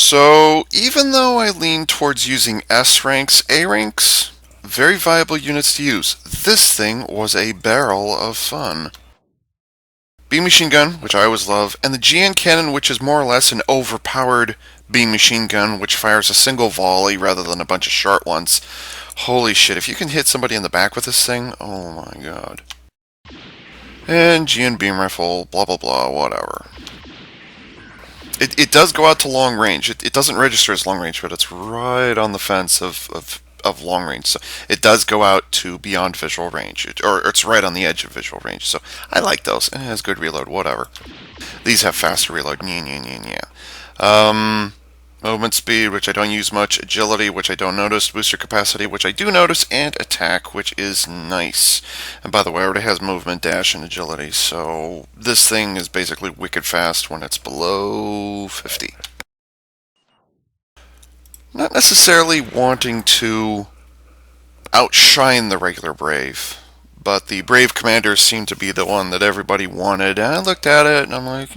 So, even though I lean towards using S ranks, A ranks, very viable units to use. This thing was a barrel of fun. Beam machine gun, which I always love, and the GN cannon, which is more or less an overpowered beam machine gun, which fires a single volley rather than a bunch of short ones. Holy shit, if you can hit somebody in the back with this thing, oh my god. And GN beam rifle, blah blah blah, whatever. It does go out to long range. It doesn't register as long range, but it's right on the fence of long range. So it does go out to beyond visual range, or it's right on the edge of visual range. So I like those. It has good reload, whatever. These have faster reload. Nya, nya, nya, nya. Movement speed, which I don't use much. Agility, which I don't notice. Booster capacity, which I do notice. And attack, which is nice. And by the way, it already has movement, dash, and agility. So this thing is basically wicked fast when it's below 50. Not necessarily wanting to outshine the regular Brave, but the Brave Commander seemed to be the one that everybody wanted. And I looked at it and I'm like,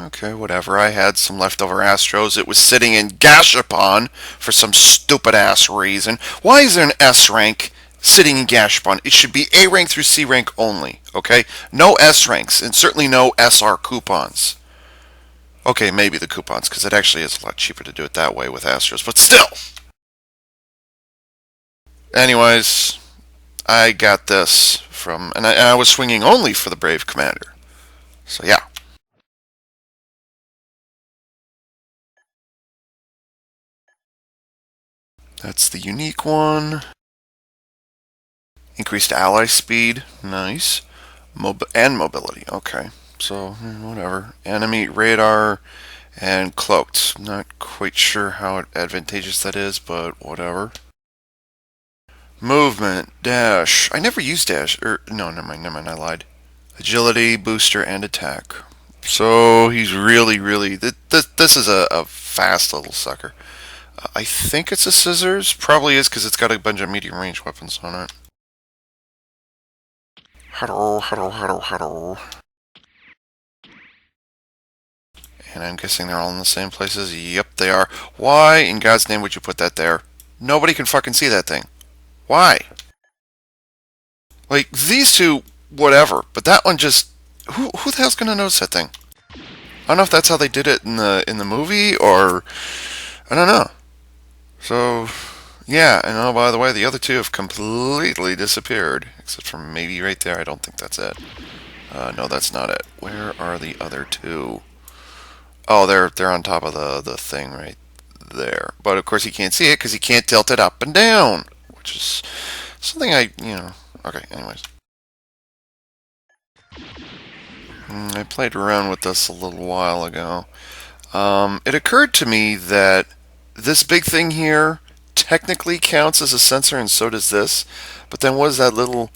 okay, whatever. I had some leftover Astros. It was sitting in Gashapon for some stupid ass reason. Why is there an S rank sitting in Gashapon? It should be A rank through C rank only, okay? No S ranks, and certainly no SR coupons. Okay, maybe the coupons, because it actually is a lot cheaper to do it that way with Astros, but still! Anyways, I got this from, and I was swinging only for the Brave Commander. So yeah. That's the unique one. Increased ally speed, nice. And mobility, okay. So, whatever. Enemy radar and cloaked. Not quite sure how advantageous that is, but whatever. Movement, dash. I never used dash. No, never mind, I lied. Agility, booster, and attack. So he's really. This is a fast little sucker. I think it's a scissors. Probably is because it's got a bunch of medium range weapons on it. Hello. And I'm guessing they're all in the same places. Yep, they are. Why in God's name would you put that there? Nobody can fucking see that thing. Why? Like, these two, whatever. But that one just... Who the hell's gonna notice that thing? I don't know if that's how they did it in the movie, or... I don't know. So... Yeah, and oh, by the way, the other two have completely disappeared. Except for maybe right there. I don't think that's it. No, that's not it. Where are the other two? Oh, they're on top of the thing right there. But of course he can't see it because he can't tilt it up and down, which is something Okay, anyways. I played around with this a little while ago. It occurred to me that this big thing here technically counts as a sensor, and so does this. But then what is that little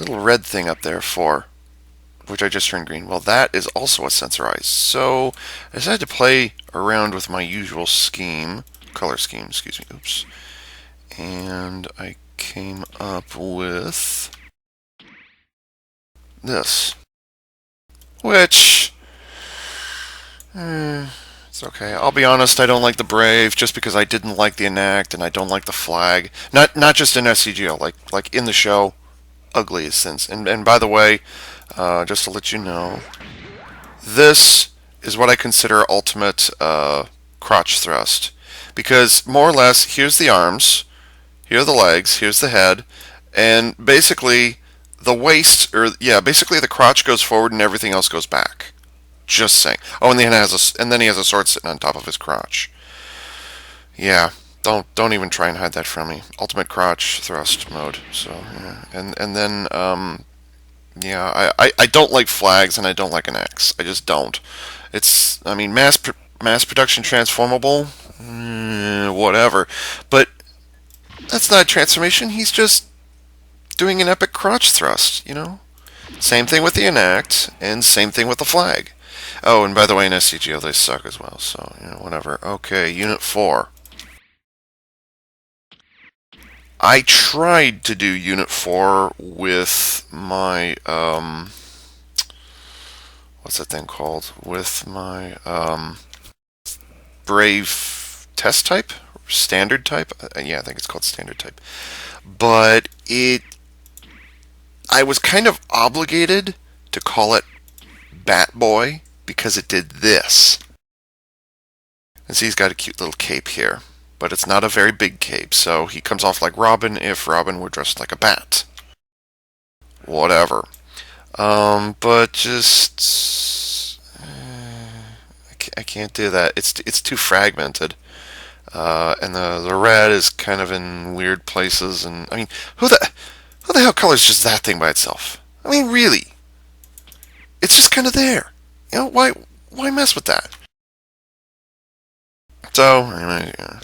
red thing up there for? Which I just turned green. Well, that is also a sensorized. So I decided to play around with my usual color scheme, excuse me, oops. And I came up with this, which, it's okay. I'll be honest, I don't like the Brave just because I didn't like the Enact and I don't like the flag. Not just in SCGO, like in the show, ugly as sins. And by the way, just to let you know, this is what I consider ultimate crotch thrust. Because more or less, here's the arms, here are the legs, here's the head, and basically the waist, basically the crotch goes forward and everything else goes back. Just saying. Oh, and then he has a sword sitting on top of his crotch. Yeah, don't even try and hide that from me. Ultimate crotch thrust mode. So yeah, and then I don't like flags and I don't like an X. I just don't. Mass production transformable, whatever. But that's not a transformation. He's just doing an epic crotch thrust. Same thing with the Enact, and same thing with the flag. Oh, and by the way, in SCGO they suck as well. So whatever. Okay, Unit 4. I tried to do Unit 4 with my, what's that thing called? With my, Brave test type, standard type. Yeah, I think it's called standard type. But I was kind of obligated to call it Bat Boy because it did this. And see, he's got a cute little cape here, but it's not a very big cape, so he comes off like Robin if Robin were dressed like a bat. Whatever. But just I can't do that. It's too fragmented, and the red is kind of in weird places. And I mean, who the hell colors just that thing by itself? I mean, really, it's just kind of there. You know, why mess with that? So anyway, yeah.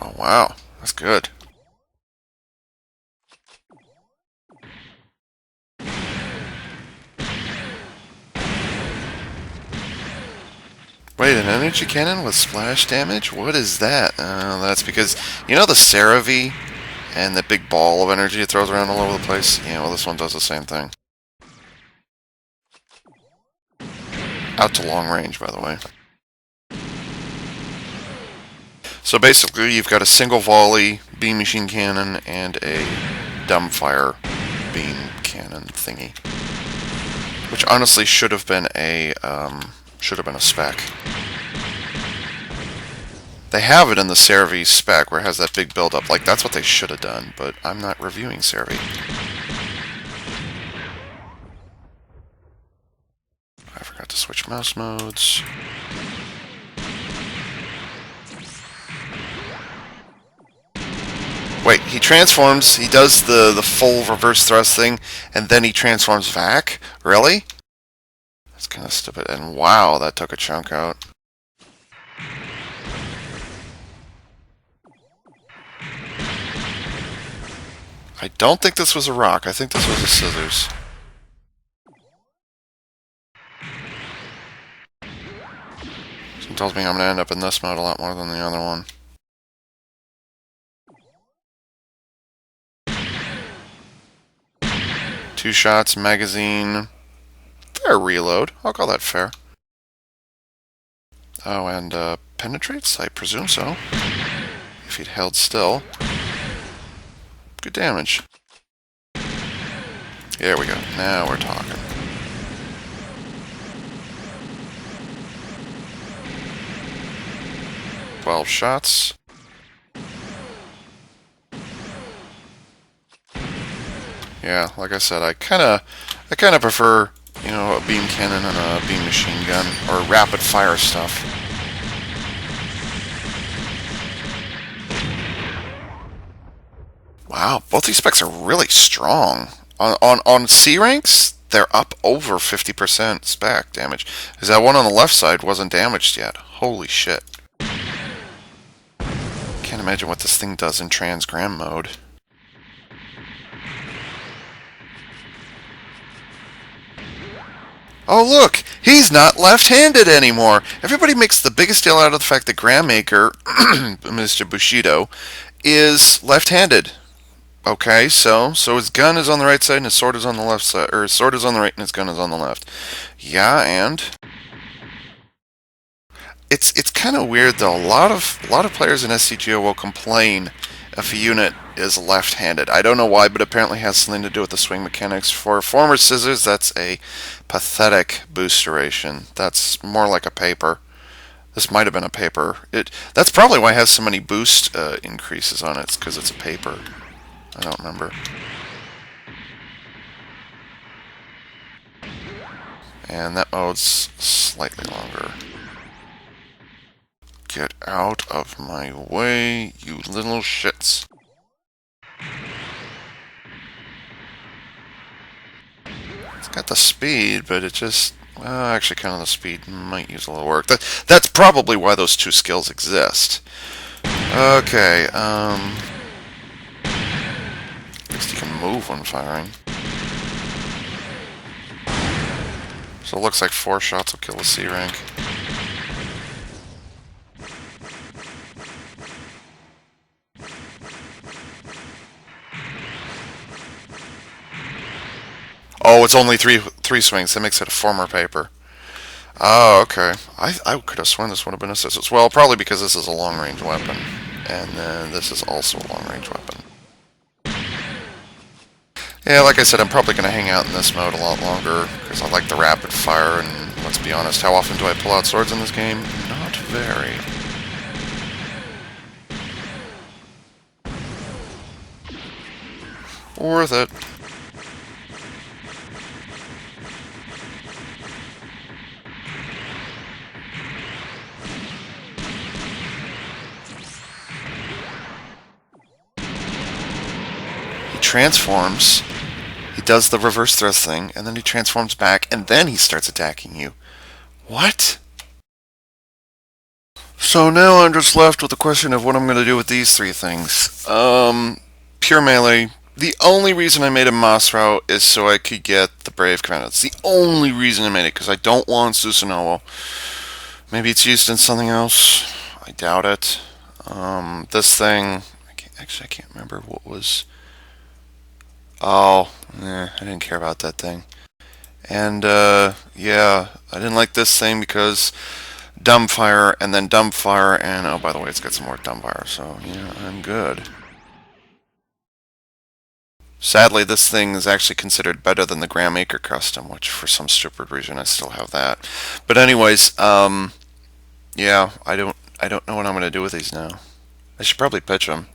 Oh wow, that's good. Wait, an energy cannon with splash damage? What is that? That's because, you know the CeraV and the big ball of energy it throws around all over the place? Yeah, well, this one does the same thing. Out to long range, by the way. So basically, you've got a single volley beam machine cannon and a dumbfire beam cannon thingy, which honestly should have been a spec. They have it in the CeraV spec where it has that big build-up. Like, that's what they should have done, but I'm not reviewing CeraV. I forgot to switch mouse modes. Wait, he transforms, he does the full reverse thrust thing, and then he transforms back? Really? That's kind of stupid. And wow, that took a chunk out. I don't think this was a rock. I think this was a scissors. Something tells me I'm going to end up in this mode a lot more than the other one. Two shots, magazine. Fair reload. I'll call that fair. Oh, and penetrates? I presume so. If he'd held still. Good damage. There we go. Now we're talking. "12 shots. Yeah, like I said, I kind of prefer, you know, a beam cannon and a beam machine gun, or rapid fire stuff. Wow, both these specs are really strong. On C ranks, they're up over 50% spec damage. Because that one on the left side wasn't damaged yet. Holy shit. Can't imagine what this thing does in transgram mode. Oh look, he's not left-handed anymore. Everybody makes the biggest deal out of the fact that Grandmaker, Mr. Bushido, is left-handed. Okay, so his gun is on the right side and his sword is on the left side, or his sword is on the right and his gun is on the left. Yeah, and it's kind of weird though. A lot of players in SDGO will complain if a unit is left-handed. I don't know why, but apparently it has something to do with the swing mechanics. For former scissors, that's a pathetic boost duration. That's more like a paper. This might have been a paper. That's probably why it has so many boost increases on it. It's because it's a paper. I don't remember. And that mode's slightly longer. Get out of my way, you little shits. It's got the speed, but it just... Well, actually, kind of the speed might use a little work. That's probably why those two skills exist. Okay, at least you can move when firing. So it looks like 4 shots will kill a C rank. Oh, it's only three swings. That makes it a former paper. Oh, okay. I could have sworn this would have been a scissors. Well, probably because this is a long range weapon, and then this is also a long range weapon. Yeah, like I said, I'm probably going to hang out in this mode a lot longer because I like the rapid fire. And let's be honest, how often do I pull out swords in this game? Not very. Worth it. He transforms. He does the reverse thrust thing, and then he transforms back, and then he starts attacking you. What? So now I'm just left with the question of what I'm going to do with these three things. Pure melee. The only reason I made a Moss route is so I could get the Brave Commander. It's the only reason I made it, because I don't want Susanoo. Maybe it's used in something else. I doubt it. This thing... I can't remember what was... Oh, I didn't care about that thing. And, yeah, I didn't like this thing because dumbfire, and then dumbfire, and, oh, by the way, it's got some more dumbfire, so, yeah, I'm good. Sadly, this thing is actually considered better than the Grandmaker custom, which for some stupid reason I still have that. But anyways, yeah, I don't know what I'm going to do with these now. I should probably pitch them.